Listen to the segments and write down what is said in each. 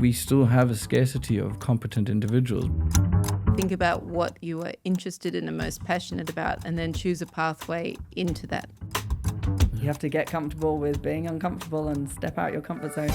we still have a scarcity of competent individuals. Think about what you are interested in and most passionate about, and then choose a pathway into that. You have to get comfortable with being uncomfortable and step out your comfort zone.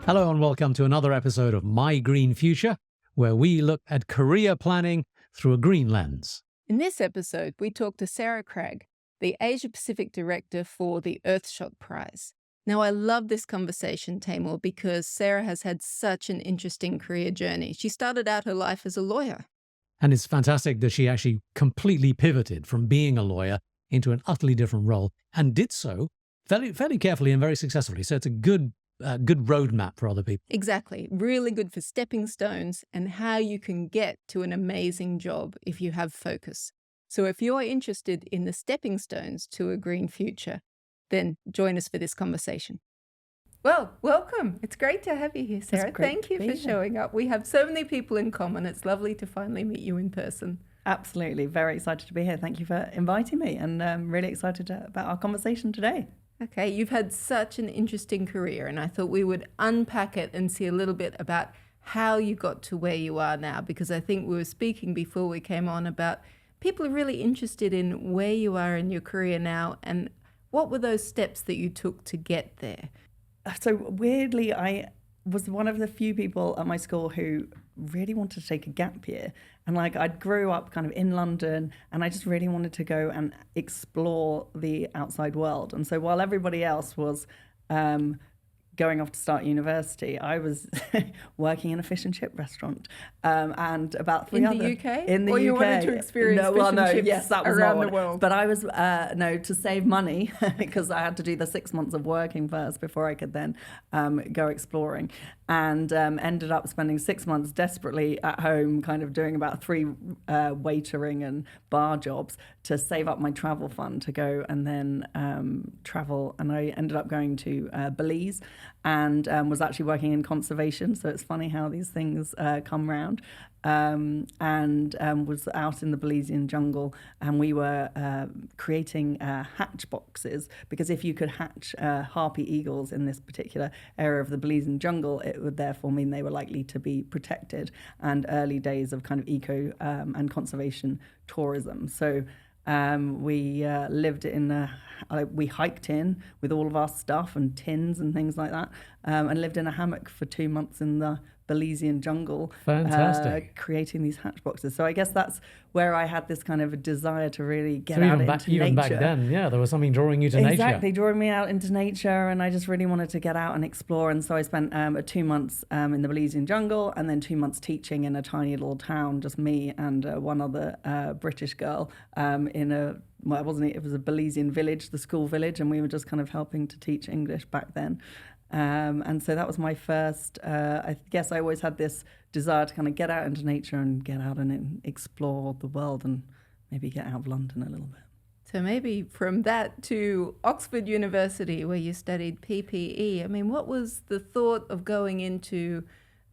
Hello and welcome to another episode of My Green Future, where we look at career planning through a green lens. In this episode, we talk to Sarah Cragg, the Asia Pacific Director for the Earthshot Prize. Now, I love this conversation, Taimur, because Sarah has had such an interesting career journey. She started out her life as a lawyer. And it's fantastic that she actually completely pivoted from being a lawyer into an utterly different role and did so fairly carefully and very successfully. So it's a good roadmap for other people. Exactly. Really good for stepping stones and how you can get to an amazing job if you have focus. So if you're interested in the stepping stones to a green future, then join us for this conversation. Well, welcome. It's great to have you here, Sarah. Thank you for showing up. We have so many people in common. It's lovely to finally meet you in person. Absolutely. Very excited to be here. Thank you for inviting me, and I'm really excited about our conversation today. Okay, you've had such an interesting career, and I thought we would unpack it and see a little bit about how you got to where you are now, because I think we were speaking before we came on about people are really interested in where you are in your career now and what were those steps that you took to get there? So weirdly, I was one of the few people at my school who really wanted to take a gap year. And I grew up kind of in London, and I just really wanted to go and explore the outside world. And so while everybody else was going off to start university, I was working in a fish and chip restaurant, and about three other... In the UK? In the or UK. You wanted to experience fish and chips yes, that was around the world? But I was, to save money, because I had to do the 6 months of working first before I could then go exploring, and ended up spending 6 months desperately at home, kind of doing about 3 waitering and bar jobs to save up my travel fund to go and then travel. And I ended up going to Belize, and was actually working in conservation. So it's funny how these things come round. And was out in the Belizean jungle, and we were creating hatch boxes, because if you could hatch harpy eagles in this particular area of the Belizean jungle, it would therefore mean they were likely to be protected, and early days of kind of eco and conservation tourism. So we lived in we hiked in with all of our stuff and tins and things like that, and lived in a hammock for 2 months in the Belizean jungle. Fantastic. Creating these hatch boxes. So I guess that's where I had this kind of a desire to really get out into nature. Even back then, yeah, there was something drawing you to nature. Exactly, drawing me out into nature, and I just really wanted to get out and explore. And so I spent 2 months in the Belizean jungle, and then 2 months teaching in a tiny little town, just me and one other British girl in a... Well, it was a Belizean village, the school village, and we were just kind of helping to teach English back then. And so that was my first, I guess I always had this desire to kind of get out into nature and get out and explore the world and maybe get out of London a little bit. So maybe from that to Oxford University, where you studied PPE, I mean, what was the thought of going into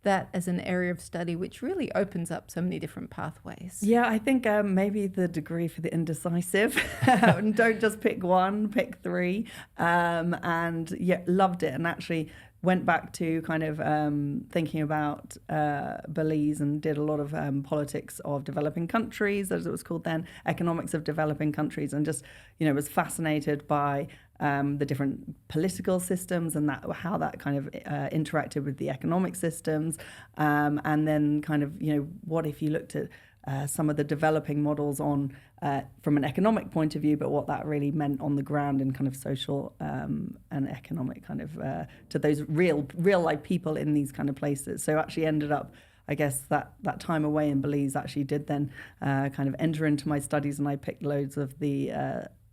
that as an area of study, which really opens up so many different pathways? Yeah, I think maybe the degree for the indecisive. Don't just pick one, pick 3. And yeah, loved it. And actually went back to kind of thinking about Belize, and did a lot of politics of developing countries, as it was called then, economics of developing countries, and just, was fascinated by the different political systems and how that kind of interacted with the economic systems. And then kind of, what if you looked at some of the developing models on from an economic point of view, but what that really meant on the ground in kind of social and economic kind of to those real life people in these kind of places. So actually ended up, I guess, that time away in Belize actually did then kind of enter into my studies, and I picked loads of the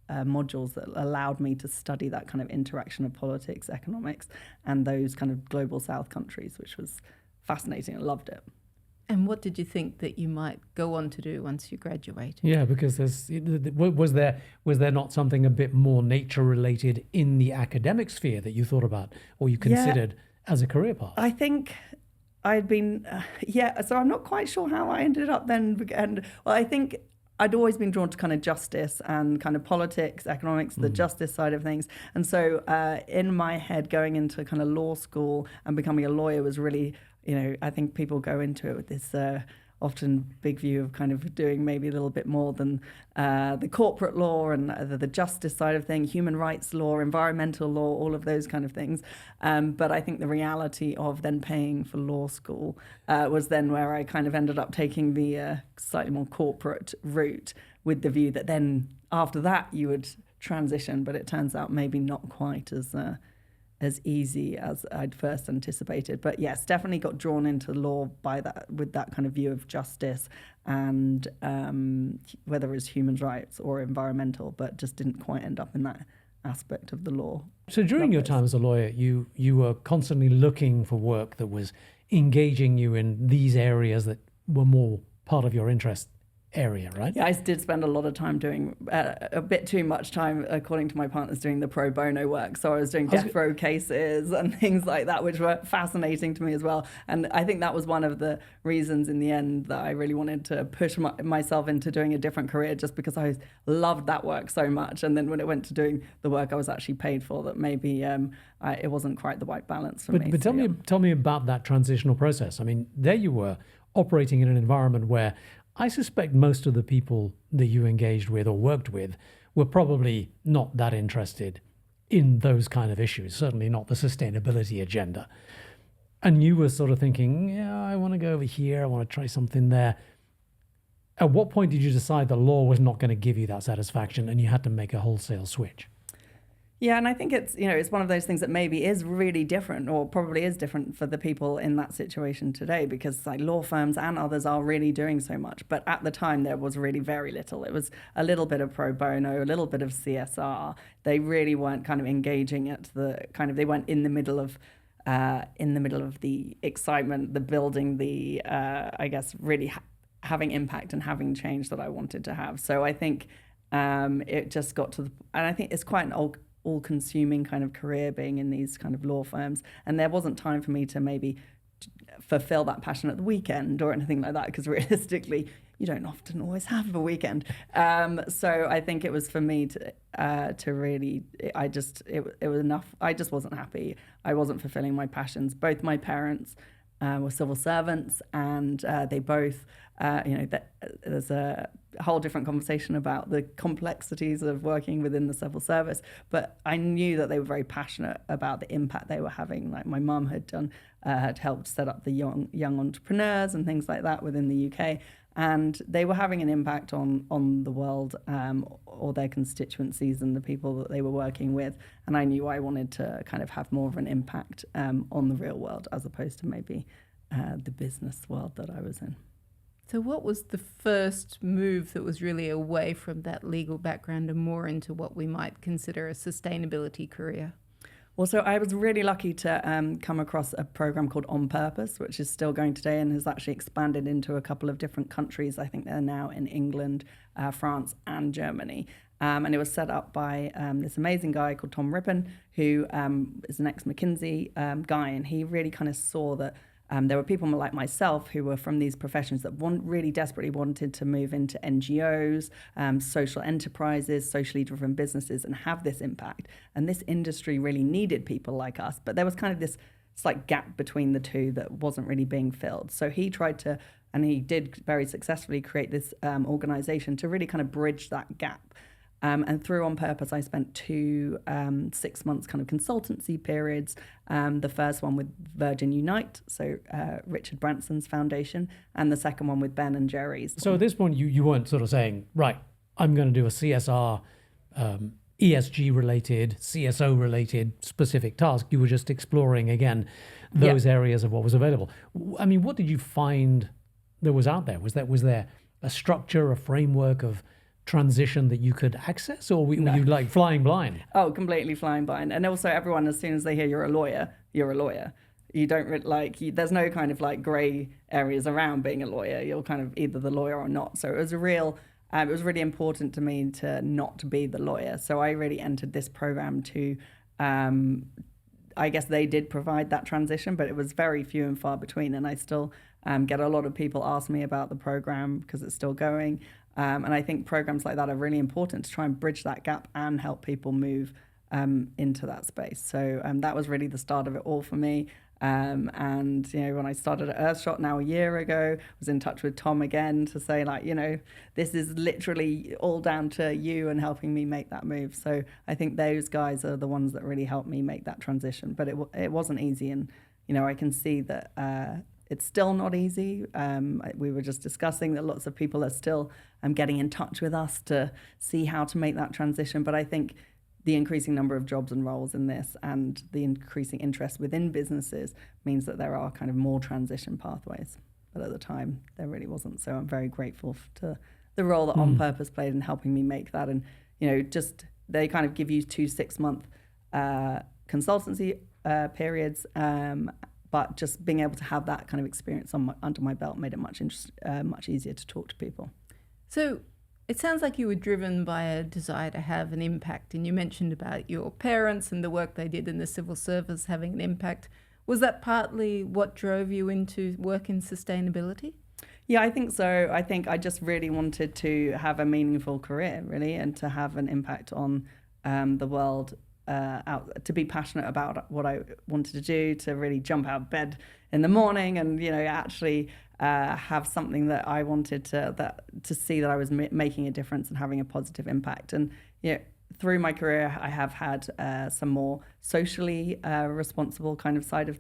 modules that allowed me to study that kind of interaction of politics, economics, and those kind of global south countries, which was fascinating. I loved it. And what did you think that you might go on to do once you graduated? Yeah, because was there not something a bit more nature related in the academic sphere that you thought about or you considered as a career path? I think I'd been, so I'm not quite sure how I ended up then. And well, I think I'd always been drawn to kind of justice and kind of politics, economics, the justice side of things. And so in my head, going into kind of law school and becoming a lawyer was really, I think people go into it with this often big view of kind of doing maybe a little bit more than the corporate law and the justice side of things, human rights law, environmental law, all of those kind of things. But I think the reality of then paying for law school was then where I kind of ended up taking the slightly more corporate route, with the view that then after that you would transition. But it turns out maybe not quite as easy as I'd first anticipated. But yes, definitely got drawn into law with that kind of view of justice and whether it's human rights or environmental, but just didn't quite end up in that aspect of the law. So during your time as a lawyer, you were constantly looking for work that was engaging you in these areas that were more part of your interest area, right? Yeah, I did spend a lot of time doing a bit too much time, according to my partners, doing the pro bono work. So I was doing death row cases and things like that, which were fascinating to me as well. And I think that was one of the reasons in the end that I really wanted to push myself into doing a different career, just because I loved that work so much. And then when it went to doing the work I was actually paid for, that maybe it wasn't quite the right balance for me. But tell me about that transitional process. I mean, there you were operating in an environment where I suspect most of the people that you engaged with or worked with were probably not that interested in those kind of issues, certainly not the sustainability agenda. And you were sort of thinking, yeah, I want to go over here, I want to try something there. At what point did you decide the law was not going to give you that satisfaction and you had to make a wholesale switch? Yeah, and I think it's one of those things that maybe is really different, or probably is different for the people in that situation today, because like law firms and others are really doing so much. But at the time, there was really very little. It was a little bit of pro bono, a little bit of CSR. They really weren't kind of engaging at the kind of, they weren't in the middle of the excitement, the building, the I guess really having impact and having change that I wanted to have. So I think it just got to and I think it's quite an all-consuming kind of career being in these kind of law firms, and there wasn't time for me to maybe fulfill that passion at the weekend or anything like that, because realistically you don't often always have a weekend. So I think it was for me to really, it was enough. I just wasn't happy. I wasn't fulfilling my passions. Both my parents were civil servants, and they both, there's a whole different conversation about the complexities of working within the civil service. But I knew that they were very passionate about the impact they were having. Like my mum had helped set up the young entrepreneurs and things like that within the UK. And they were having an impact on the world or their constituencies and the people that they were working with. And I knew I wanted to kind of have more of an impact on the real world, as opposed to maybe the business world that I was in. So what was the first move that was really away from that legal background and more into what we might consider a sustainability career? Well, so I was really lucky to come across a program called On Purpose, which is still going today and has actually expanded into a couple of different countries. I think they're now in England, France and Germany. And it was set up by this amazing guy called Tom Rippon, who is an ex-McKinsey guy. And he really kind of saw that there were people like myself who were from these professions that really desperately wanted to move into NGOs, social enterprises, socially driven businesses, and have this impact. And this industry really needed people like us. But there was kind of this slight gap between the two that wasn't really being filled. So he tried to, and he did very successfully, create this organization to really kind of bridge that gap. And through On Purpose, I spent 2 6 months kind of consultancy periods. The first one with Virgin Unite, so Richard Branson's foundation, and the second one with Ben and Jerry's. So at this point, you weren't sort of saying, right, I'm going to do a CSR, ESG-related, CSO-related specific task. You were just exploring, again, those areas of what was available. I mean, what did you find that was out there? Was there a structure, a framework of transition that you could access, or were you like flying blind? Oh, completely flying blind. And also everyone, as soon as they hear you're a lawyer, you're a lawyer. You don't there's no kind of like grey areas around being a lawyer. You're kind of either the lawyer or not. So it was it was really important to me to not be the lawyer. So I really entered this program to, I guess they did provide that transition, but it was very few and far between. And I still get a lot of people ask me about the program because it's still going. And I think programs like that are really important to try and bridge that gap and help people move into that space. So that was really the start of it all for me. And, you know, when I started at Earthshot now a year ago, I was in touch with Tom again to say, like, you know, this is literally all down to you and helping me make that move. So I think those guys are the ones that really helped me make that transition. But it wasn't easy. And, you know, I can see that it's still not easy. We were just discussing that lots of people are still getting in touch with us to see how to make that transition. But I think the increasing number of jobs and roles in this and the increasing interest within businesses means that there are kind of more transition pathways. But at the time, there really wasn't. So I'm very grateful to the role that On Purpose played in helping me make that. And, you know, just they kind of give you 2 6-month consultancy periods. But just being able to have that kind of experience under my belt made it much easier to talk to people. So it sounds like you were driven by a desire to have an impact, and you mentioned about your parents and the work they did in the civil service having an impact. Was that partly what drove you into work in sustainability? Yeah, I think so. I think I just really wanted to have a meaningful career, really, and to have an impact on the world, to be passionate about what I wanted to do, to really jump out of bed in the morning and, you know, actually have something that I wanted to see that I was making a difference and having a positive impact. And, you know, through my career, I have had some more socially responsible kind of side of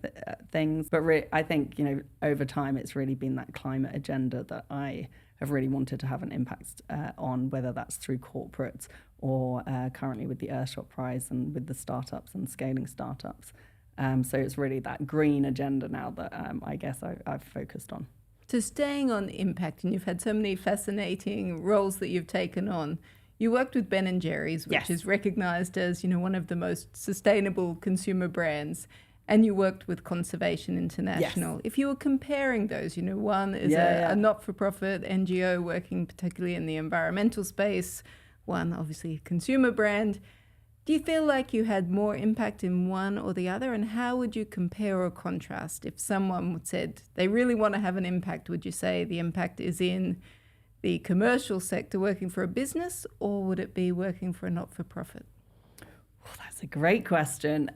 things. But I think, you know, over time, it's really been that climate agenda that I have really wanted to have an impact on, whether that's through corporates or currently with the Earthshot Prize and with the startups and scaling startups. So it's really that green agenda now that I guess I've focused on. So staying on impact, and you've had so many fascinating roles that you've taken on. You worked with Ben & Jerry's, which is recognized as, you know, one of the most sustainable consumer brands. And you worked with Conservation International. Yes. If you were comparing those, you know, one is a not-for-profit NGO working particularly in the environmental space, one obviously a consumer brand. Do you feel like you had more impact in one or the other? And how would you compare or contrast? If someone said they really want to have an impact, would you say the impact is in the commercial sector working for a business, or would it be working for a not-for-profit? Oh, that's a great question.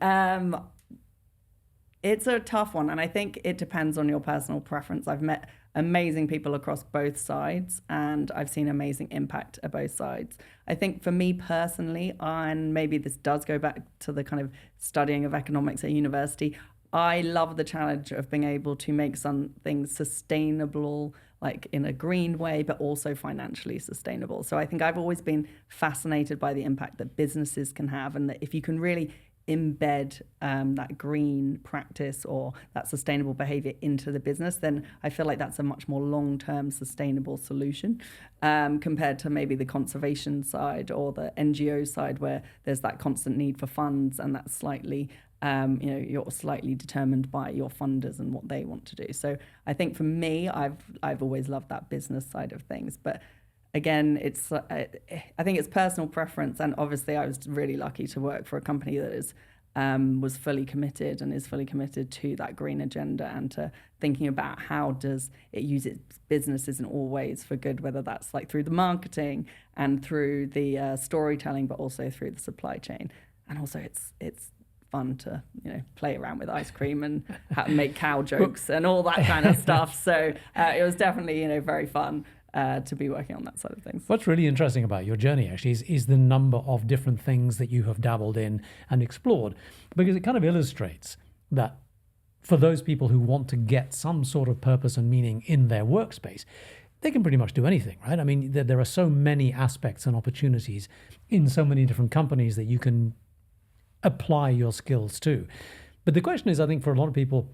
It's a tough one, and I think it depends on your personal preference. I've met amazing people across both sides, and I've seen amazing impact at both sides. I think for me personally, and maybe this does go back to the kind of studying of economics at university, I love the challenge of being able to make something sustainable, like in a green way, but also financially sustainable. So I think I've always been fascinated by the impact that businesses can have, and that if you can really embed that green practice or that sustainable behavior into the business, then I feel like that's a much more long-term sustainable solution compared to maybe the conservation side or the NGO side, where there's that constant need for funds, and that's slightly you're slightly determined by your funders and what they want to do. So I think for me, I've always loved that business side of things, but again, I think it's personal preference, and obviously I was really lucky to work for a company that was fully committed and is fully committed to that green agenda and to thinking about how does it use its businesses in all ways for good, whether that's like through the marketing and through the storytelling, but also through the supply chain. And also it's fun to, you know, play around with ice cream and make cow jokes and all that kind of stuff. So it was definitely, you know, very fun to be working on that side of things. What's really interesting about your journey actually is the number of different things that you have dabbled in and explored, because it kind of illustrates that for those people who want to get some sort of purpose and meaning in their workspace, they can pretty much do anything, right? I mean, there are so many aspects and opportunities in so many different companies that you can apply your skills to. But the question is, I think for a lot of people,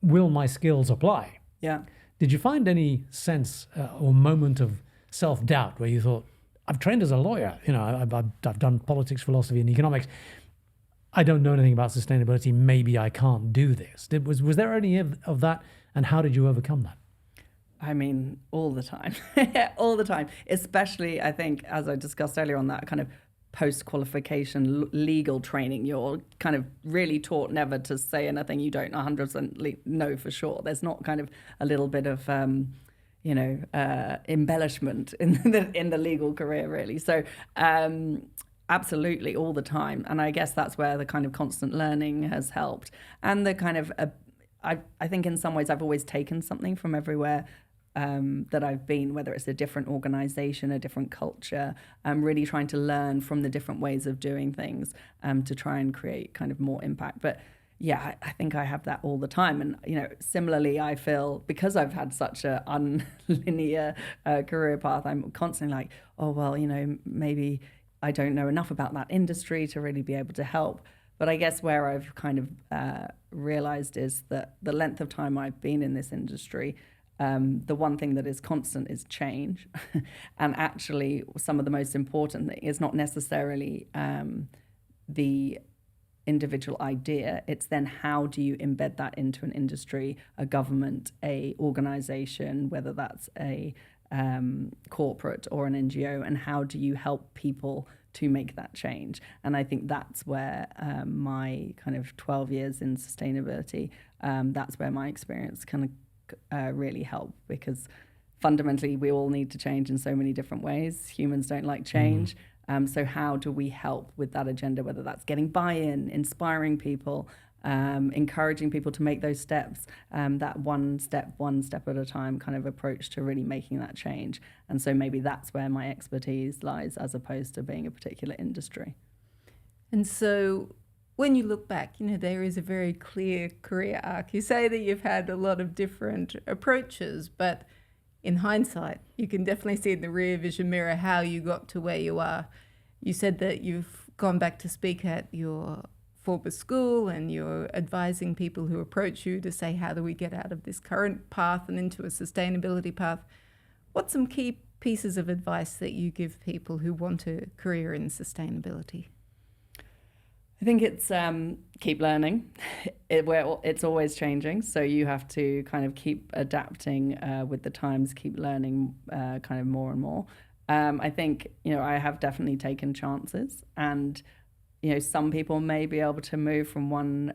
will my skills apply? Yeah. Did you find any sense or moment of self-doubt where you thought, I've trained as a lawyer, you know, I've done politics, philosophy, and economics. I don't know anything about sustainability. Maybe I can't do this. Was there any of that, and how did you overcome that? I mean, all the time, all the time, especially, I think, as I discussed earlier on, that kind of post-qualification legal training, you're kind of really taught never to say anything you don't 100% know for sure. There's not kind of a little bit of, embellishment in the legal career, really. So absolutely, all the time. And I guess that's where the kind of constant learning has helped. And the kind of, I think in some ways I've always taken something from everywhere that I've been, whether it's a different organization, a different culture. I'm really trying to learn from the different ways of doing things to try and create kind of more impact. But yeah, I think I have that all the time. And, similarly, I feel because I've had such a unlinear career path, I'm constantly like, oh, well, maybe I don't know enough about that industry to really be able to help. But I guess where I've kind of realized is that the length of time I've been in this industry, the one thing that is constant is change. And actually, some of the most important thing is not necessarily the individual idea. It's then how do you embed that into an industry, a government, a organization, whether that's a corporate or an NGO, and how do you help people to make that change? And I think that's where my kind of 12 years in sustainability, that's where my experience can really help, because fundamentally we all need to change in so many different ways. Humans don't like change. So how do we help with that agenda, whether that's getting buy-in, inspiring people, encouraging people to make those steps, that one step at a time kind of approach to really making that change. And so maybe that's where my expertise lies, as opposed to being a particular industry. And so when you look back, there is a very clear career arc. You say that you've had a lot of different approaches, but in hindsight, you can definitely see in the rear vision mirror how you got to where you are. You said that you've gone back to speak at your former school and you're advising people who approach you to say, how do we get out of this current path and into a sustainability path? What's some key pieces of advice that you give people who want a career in sustainability? I think it's keep learning. It's always changing, so you have to kind of keep adapting with the times, keep learning kind of more and more. I think, I have definitely taken chances, and, some people may be able to move from one,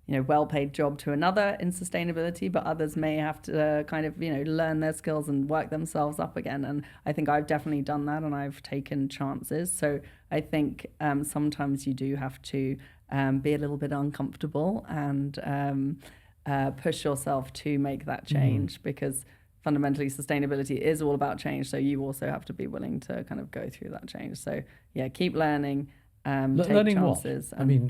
well-paid job to another in sustainability, but others may have to kind of, learn their skills and work themselves up again. And I think I've definitely done that, and I've taken chances. So I think sometimes you do have to be a little bit uncomfortable and push yourself to make that change, because fundamentally sustainability is all about change. So you also have to be willing to kind of go through that change. So yeah, keep learning, take learning chances. What? I mean,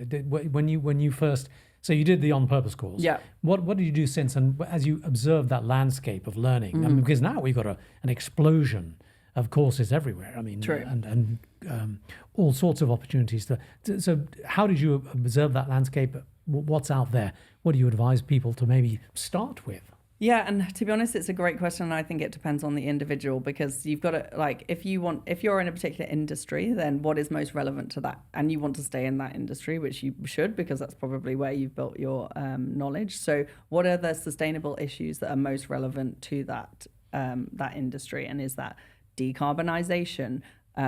when you first, so you did the on-purpose course. Yeah. What did you do since, and as you observed that landscape of learning? I mean, because now we've got an explosion of courses everywhere. I mean, True. and all sorts of opportunities. So how did you observe that landscape? What's out there? What do you advise people to maybe start with? Yeah, and to be honest, it's a great question, and I think it depends on the individual, because you've got to, if you're in a particular industry, then what is most relevant to that, and you want to stay in that industry, which you should, because that's probably where you've built your knowledge. So what are the sustainable issues that are most relevant to that industry, and is that decarbonization?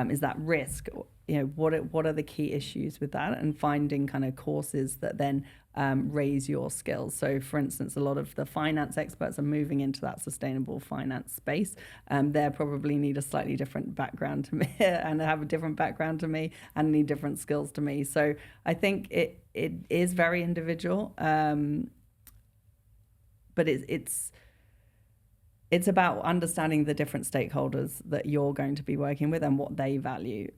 Is that risk? What are the key issues with that, and finding kind of courses that then raise your skills. So for instance, a lot of the finance experts are moving into that sustainable finance space. They probably need a slightly different background to me and have a different background to me and need different skills to me. So I think it is very individual, but it's about understanding the different stakeholders that you're going to be working with and what they value.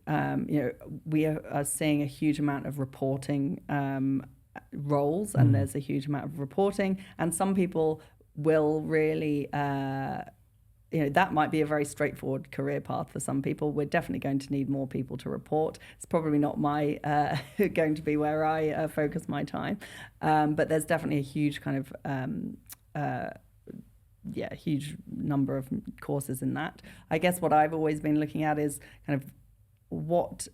We are seeing a huge amount of reporting roles, and there's a huge amount of reporting, and some people will really, that might be a very straightforward career path for some people. We're definitely going to need more people to report. It's probably not my going to be where I focus my time, but there's definitely a huge kind of huge number of courses in that. I guess what I've always been looking at is kind of what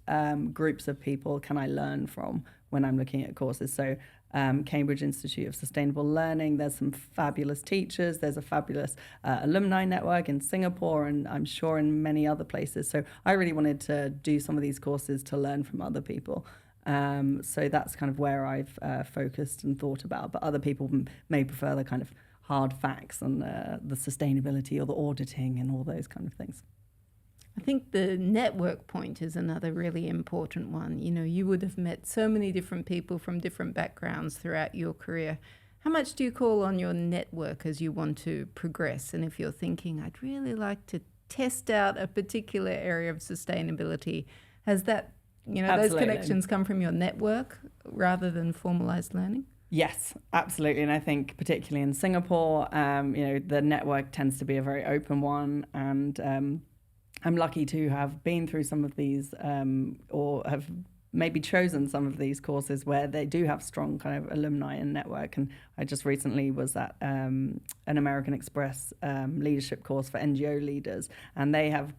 groups of people can I learn from when I'm looking at courses. So Cambridge Institute of Sustainable Learning, there's some fabulous teachers, there's a fabulous alumni network in Singapore, and I'm sure in many other places. So I really wanted to do some of these courses to learn from other people. So that's kind of where I've focused and thought about, but other people may prefer the kind of hard facts and the sustainability or the auditing and all those kind of things. I think the network point is another really important one. You know, you would have met so many different people from different backgrounds throughout your career. How much do you call on your network as you want to progress? And if you're thinking, I'd really like to test out a particular area of sustainability, has that, you know, Absolutely. those connections come from your network rather than formalized learning? Yes, absolutely. And I think particularly in Singapore, you know, the network tends to be a very open one. And I'm lucky to have been through some of these or have maybe chosen some of these courses where they do have strong kind of alumni and network. And I just recently was at an American Express leadership course for NGO leaders, and they have,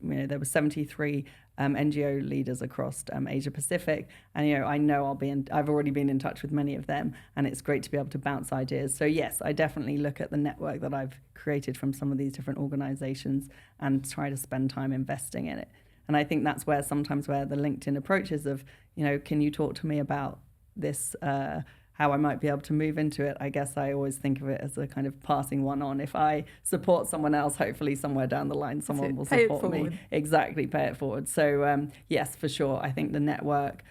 you know, there were 73 NGO leaders across Asia Pacific, and I know I've already been in touch with many of them, and it's great to be able to bounce ideas. So yes, I definitely look at the network that I've created from some of these different organizations and try to spend time investing in it. And I think that's where sometimes where the LinkedIn approaches of, can you talk to me about this, how I might be able to move into it? I guess I always think of it as a kind of passing one on. If I support someone else, hopefully somewhere down the line, someone will support me. Exactly, pay it forward. So yes, for sure. I think the network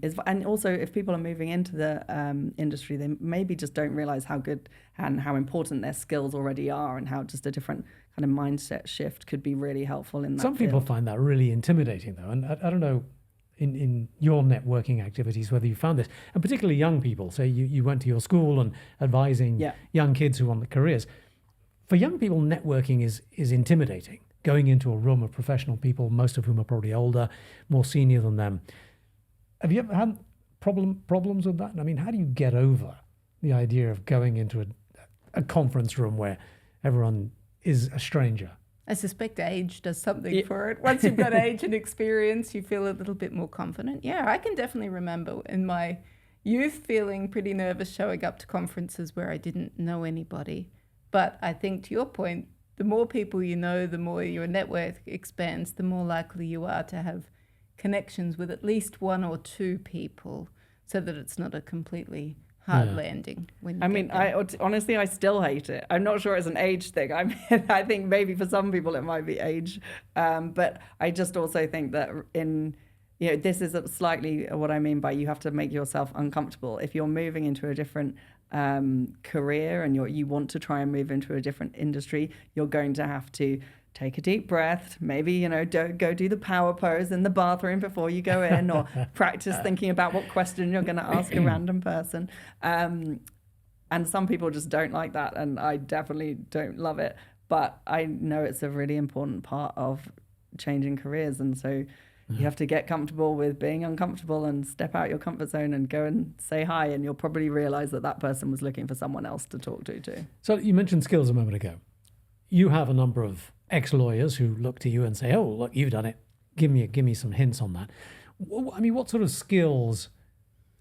is, and also if people are moving into the industry, they maybe just don't realize how good and how important their skills already are, and how just a different kind of mindset shift could be really helpful in that Some people find that really intimidating, though. And I don't know, in your networking activities, whether you found this, and particularly young people, say you went to your school and advising young kids who want the careers. For young people, networking is intimidating. Going into a room of professional people, most of whom are probably older, more senior than them. Have you ever had problems with that? I mean, how do you get over the idea of going into a conference room where everyone is a stranger? I suspect age does something for it. Once you've got age and experience, you feel a little bit more confident. Yeah, I can definitely remember in my youth feeling pretty nervous showing up to conferences where I didn't know anybody. But I think, to your point, the more people you know, the more your network expands, the more likely you are to have connections with at least one or two people, so that it's not a completely hard landing. Honestly, I still hate it. I'm not sure it's an age thing. I think maybe for some people it might be age, but I just also think that this is slightly what I mean by you have to make yourself uncomfortable. If you're moving into a different career and you want to try and move into a different industry, you're going to have to take a deep breath, maybe, don't go do the power pose in the bathroom before you go in, or practice thinking about what question you're going to ask a random person. And some people just don't like that, and I definitely don't love it. But I know it's a really important part of changing careers, and so you have to get comfortable with being uncomfortable and step out your comfort zone and go and say hi, and you'll probably realize that person was looking for someone else to talk to too. So you mentioned skills a moment ago. You have a number of ex-lawyers who look to you and say, "Oh, look, you've done it. Give me some hints on that." I mean, what sort of skills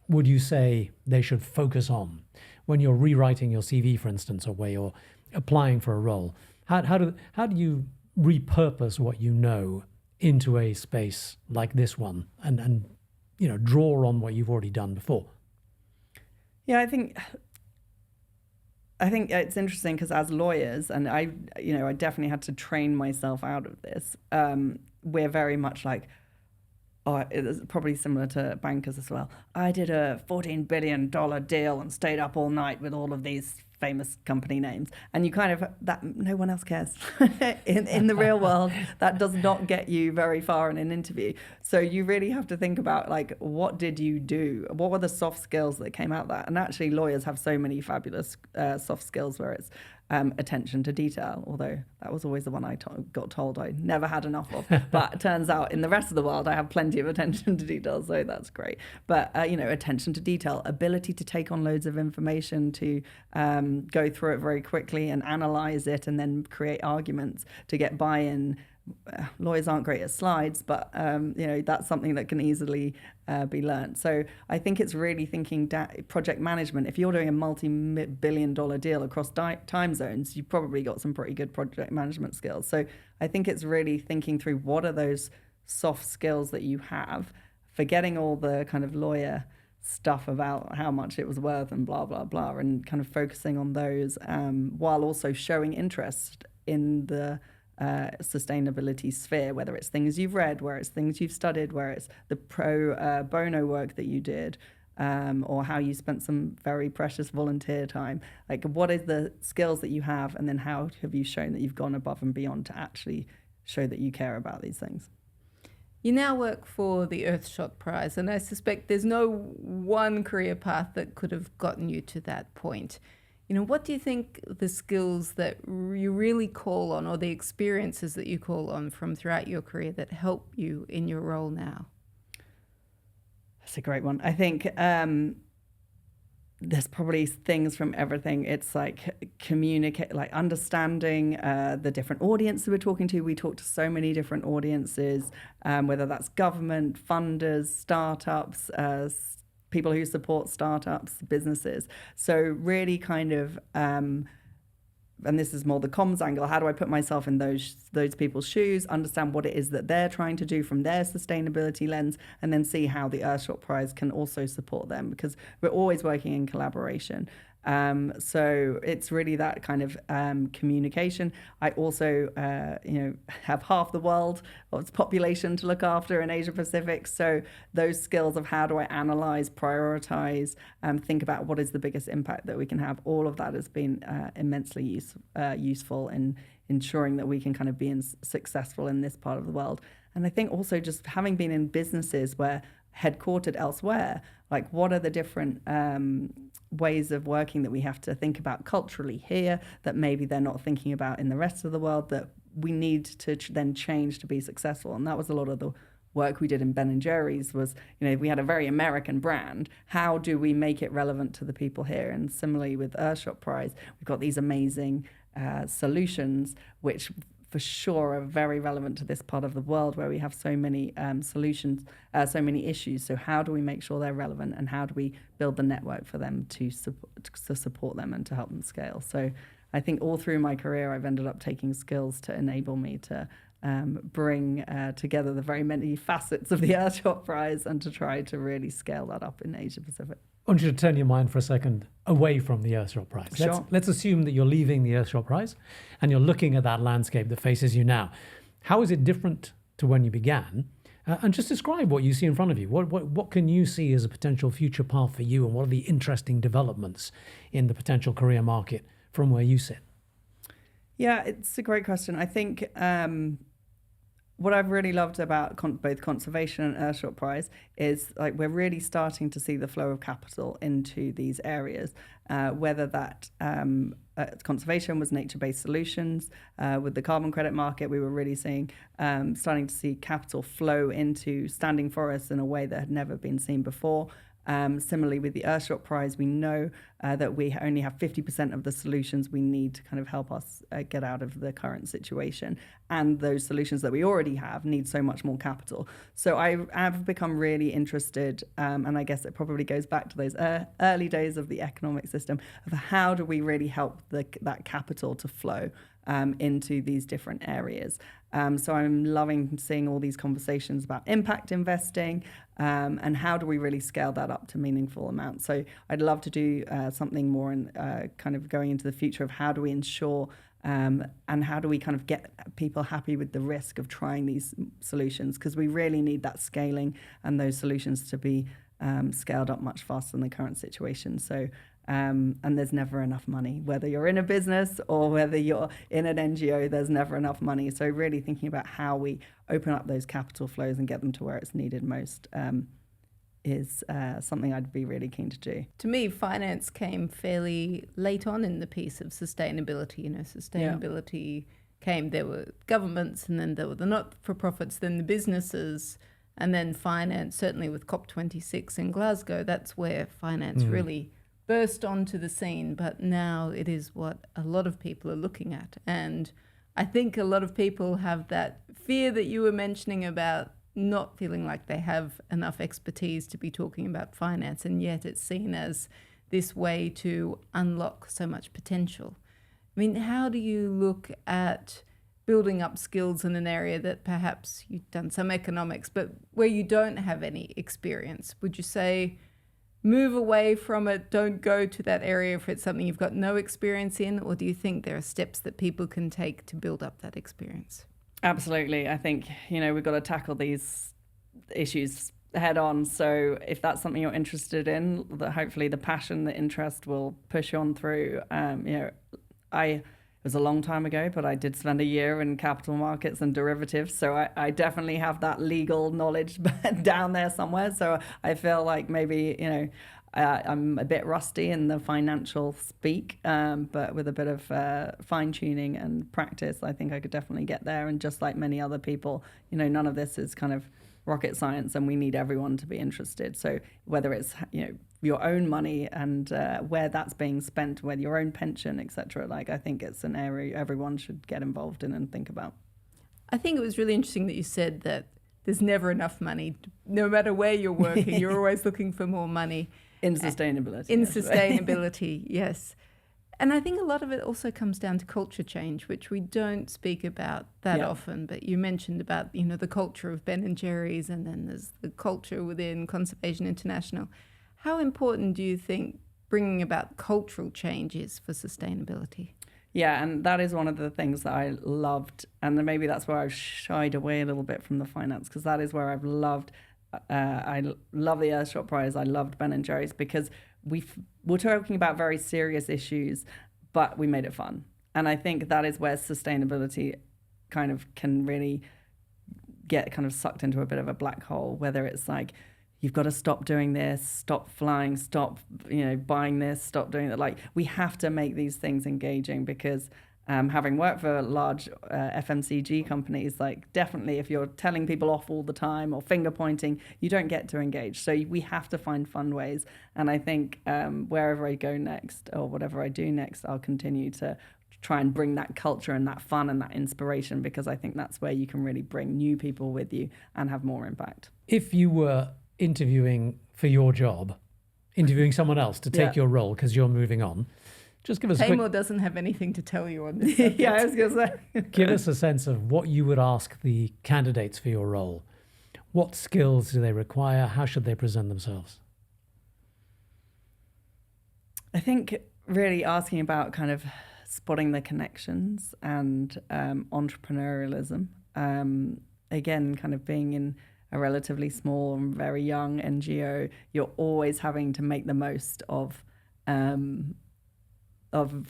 would you say they should focus on when you're rewriting your CV, for instance, or where you're applying for a role? How do you repurpose what you know into a space like this one, and draw on what you've already done before? Yeah, I think it's interesting because as lawyers, and I definitely had to train myself out of this. We're very much like, it's probably similar to bankers as well. I did a $14 billion deal and stayed up all night with all of these famous company names, and you kind of, that no one else cares. in the real world, that does not get you very far in an interview. So you really have to think about, like, what did you do? What were the soft skills that came out of that? And actually lawyers have so many fabulous soft skills where it's attention to detail, although that was always the one I got told I never had enough of. But it turns out in the rest of the world, I have plenty of attention to detail, so that's great. But, attention to detail, ability to take on loads of information, to go through it very quickly and analyze it and then create arguments to get buy-in. Lawyers aren't great at slides, but that's something that can easily be learned. So I think it's really thinking project management. If you're doing a multi-billion-dollar deal across time zones, you've probably got some pretty good project management skills. So I think it's really thinking through what are those soft skills that you have, forgetting all the kind of lawyer stuff about how much it was worth and blah, blah, blah, and kind of focusing on those while also showing interest in the sustainability sphere, whether it's things you've read, where it's things you've studied, where it's the pro bono work that you did, or how you spent some very precious volunteer time. Like, what is the skills that you have, and then how have you shown that you've gone above and beyond to actually show that you care about these things? You now work for the Earthshot Prize, and I suspect there's no one career path that could have gotten you to that point. What do you think the skills that you really call on, or the experiences that you call on from throughout your career, that help you in your role now? That's a great one. I think there's probably things from everything. It's like communicate, like understanding the different audiences we're talking to. We talk to so many different audiences, whether that's government, funders, startups, people who support startups, businesses. So really kind of, and this is more the comms angle, how do I put myself in those people's shoes, understand what it is that they're trying to do from their sustainability lens, and then see how the Earthshot Prize can also support them, because we're always working in collaboration. So it's really that kind of communication. I also, have half the world's population to look after in Asia Pacific. So those skills of how do I analyze, prioritize, think about what is the biggest impact that we can have. All of that has been immensely useful in ensuring that we can kind of be successful in this part of the world. And I think also just having been in businesses where headquartered elsewhere, like what are the different ways of working that we have to think about culturally here that maybe they're not thinking about in the rest of the world, that we need to then change to be successful. And that was a lot of the work we did in Ben & Jerry's was, we had a very American brand. How do we make it relevant to the people here? And similarly with Earthshot Prize, we've got these amazing solutions, which for sure are very relevant to this part of the world where we have so many solutions, so many issues. So how do we make sure they're relevant, and how do we build the network for them to support them and to help them scale? So I think all through my career, I've ended up taking skills to enable me to bring together the very many facets of the Earthshot Prize and to try to really scale that up in Asia Pacific. I want you to turn your mind for a second away from the Earthshot Prize. Sure. Let's assume that you're leaving the Earthshot Prize and you're looking at that landscape that faces you now. How is it different to when you began? And just describe what you see in front of you. What can you see as a potential future path for you, and what are the interesting developments in the potential career market from where you sit? Yeah, it's a great question. I think what I've really loved about both conservation and Earthshot Prize is like we're really starting to see the flow of capital into these areas, whether that conservation was nature-based solutions. With the carbon credit market, we were really starting to see capital flow into standing forests in a way that had never been seen before. Similarly, with the Earthshot Prize, we know that we only have 50% of the solutions we need to kind of help us get out of the current situation. And those solutions that we already have need so much more capital. So I have become really interested, and I guess it probably goes back to those early days of the economic system, of how do we really help that capital to flow into these different areas. So I'm loving seeing all these conversations about impact investing and how do we really scale that up to meaningful amounts. So I'd love to do something more in kind of going into the future of how do we ensure and how do we kind of get people happy with the risk of trying these solutions, because we really need that scaling and those solutions to be scaled up much faster than the current situation. So and there's never enough money, whether you're in a business or whether you're in an NGO, there's never enough money. So really thinking about how we open up those capital flows and get them to where it's needed most is something I'd be really keen to do. To me, finance came fairly late on in the piece of sustainability. Sustainability came, there were governments, and then there were the not-for-profits, then the businesses, and then finance, certainly with COP26 in Glasgow, that's where finance really burst onto the scene. But now it is what a lot of people are looking at. And I think a lot of people have that fear that you were mentioning about not feeling like they have enough expertise to be talking about finance, and yet it's seen as this way to unlock so much potential. I mean, how do you look at building up skills in an area that perhaps you've done some economics, but where you don't have any experience? Would you say move away from it? Don't go to that area if it's something you've got no experience in? Or do you think there are steps that people can take to build up that experience? Absolutely. I think, we've got to tackle these issues head on. So if that's something you're interested in, hopefully the passion, the interest will push you on through. It was a long time ago, but I did spend a year in capital markets and derivatives. So I definitely have that legal knowledge down there somewhere. So I feel like maybe, I'm a bit rusty in the financial speak, but with a bit of fine tuning and practice, I think I could definitely get there. And just like many other people, none of this is kind of rocket science, and we need everyone to be interested. So whether it's your own money and where that's being spent, whether your own pension, etc., I think it's an area everyone should get involved in and think about. I think it was really interesting that you said that there's never enough money. No matter where you're working, you're always looking for more money. In sustainability. In sustainability, yes. And I think a lot of it also comes down to culture change, which we don't speak about that often. But you mentioned about, the culture of Ben and Jerry's, and then there's the culture within Conservation International. How important do you think bringing about cultural change is for sustainability? Yeah, and that is one of the things that I loved. And then maybe that's where I've shied away a little bit from the finance, because that is where I've loved. I love the Earthshot Prize. I loved Ben and Jerry's because we're talking about very serious issues, but we made it fun. And I think that is where sustainability kind of can really get kind of sucked into a bit of a black hole, whether it's like, you've got to stop doing this, stop flying, stop, buying this, stop doing that. We have to make these things engaging, because having worked for large FMCG companies, definitely if you're telling people off all the time or finger pointing, you don't get to engage. So we have to find fun ways. And I think wherever I go next, or whatever I do next, I'll continue to try and bring that culture and that fun and that inspiration, because I think that's where you can really bring new people with you and have more impact. If you were interviewing for your job, interviewing someone else to take your role because you're moving on, just give us Taymor doesn't have anything to tell you on this subject. Yeah, I was going to say. Give us a sense of what you would ask the candidates for your role. What skills do they require? How should they present themselves? I think really asking about kind of spotting the connections and entrepreneurialism. Again, kind of being in a relatively small and very young NGO, you're always having to make the most of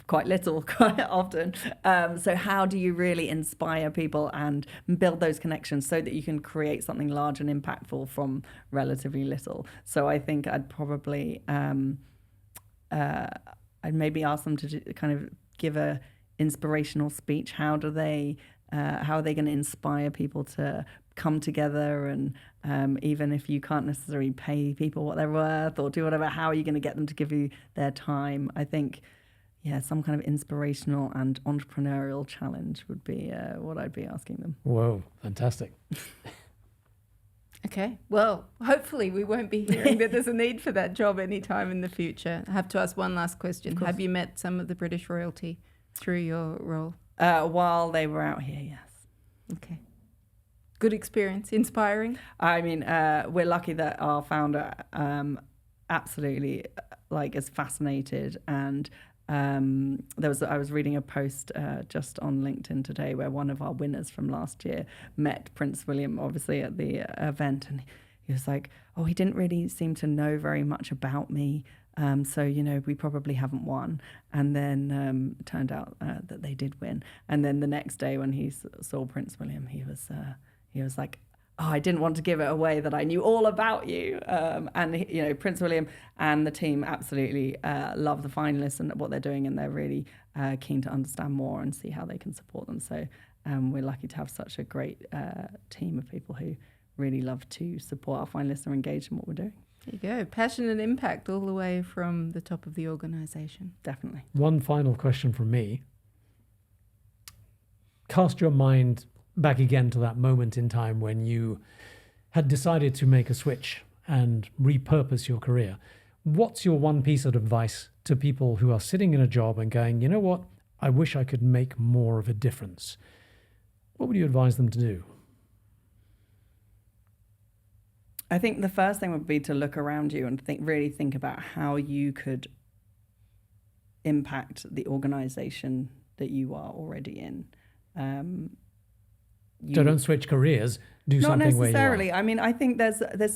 quite little quite often. So how do you really inspire people and build those connections so that you can create something large and impactful from relatively little? So I think I'd probably I'd maybe ask them to kind of give a inspirational speech. How are they going to inspire people to come together? And even if you can't necessarily pay people what they're worth or do whatever, how are you going to get them to give you their time? I think some kind of inspirational and entrepreneurial challenge would be what I'd be asking them. Whoa, fantastic. Okay, well, hopefully we won't be hearing that there's a need for that job anytime in the future. I have to ask one last question. Have you met some of the British royalty through your role? While they were out here, yes. Okay. Good experience, inspiring? I mean, we're lucky that our founder absolutely is fascinated, and I was reading a post just on LinkedIn today where one of our winners from last year met Prince William, obviously at the event, and he was like, "Oh, he didn't really seem to know very much about me, so we probably haven't won." And then it turned out that they did win. And then the next day when he saw Prince William, he was like, "Oh, I didn't want to give it away that I knew all about you." And Prince William and the team absolutely love the finalists and what they're doing, and they're really keen to understand more and see how they can support them. So we're lucky to have such a great team of people who really love to support our finalists and are engaged in what we're doing. There you go. Passion and impact all the way from the top of the organisation. Definitely. One final question from me. Cast your mind back again to that moment in time when you had decided to make a switch and repurpose your career. What's your one piece of advice to people who are sitting in a job and going, you know what, I wish I could make more of a difference? What would you advise them to do? I think the first thing would be to look around you and really think about how you could impact the organization that you are already in. So don't switch careers. Do Not something where you necessarily. are. I mean, I think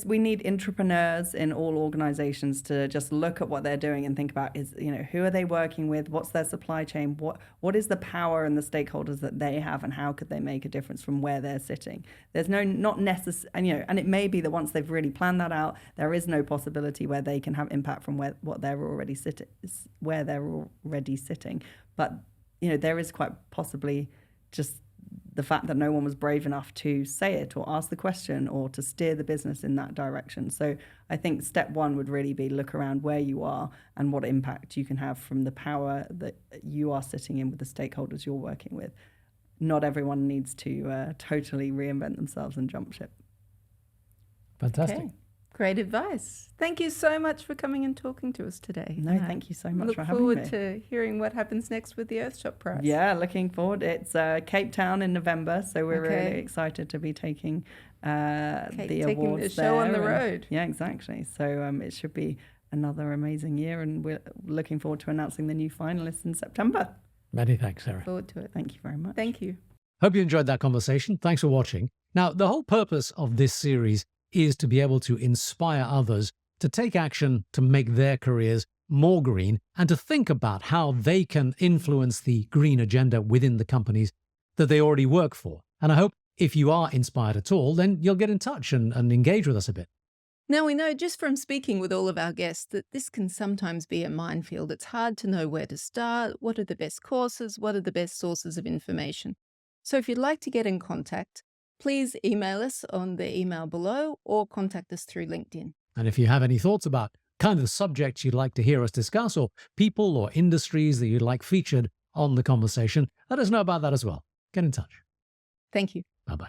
we need entrepreneurs in all organizations to just look at what they're doing and think about who are they working with? What's their supply chain? What is the power and the stakeholders that they have, and how could they make a difference from where they're sitting? There's not necessary, and it may be that once they've really planned that out, there is no possibility where they can have impact from where they're already sitting. But there is quite possibly just the fact that no one was brave enough to say it or ask the question or to steer the business in that direction. So I think step one would really be look around where you are and what impact you can have from the power that you are sitting in with the stakeholders you're working with. Not everyone needs to totally reinvent themselves and jump ship. Fantastic. Okay. Great advice. Thank you so much for coming and talking to us today. No, thank you so much for having me. Look forward to hearing what happens next with the Earthshot Prize. Yeah, looking forward. It's Cape Town in November, so we're really excited to be taking the awards the show on the road. Yeah, exactly. So it should be another amazing year, and we're looking forward to announcing the new finalists in September. Many thanks, Sarah. Forward to it. Thank you very much. Thank you. Hope you enjoyed that conversation. Thanks for watching. Now, the whole purpose of this series is to be able to inspire others to take action to make their careers more green and to think about how they can influence the green agenda within the companies that they already work for. And I hope if you are inspired at all, then you'll get in touch and engage with us a bit. Now, we know just from speaking with all of our guests that this can sometimes be a minefield. It's hard to know where to start, what are the best courses, what are the best sources of information. So if you'd like to get in contact, please email us on the email below or contact us through LinkedIn. And if you have any thoughts about kind of subjects you'd like to hear us discuss or people or industries that you'd like featured on the conversation, let us know about that as well. Get in touch. Thank you. Bye-bye.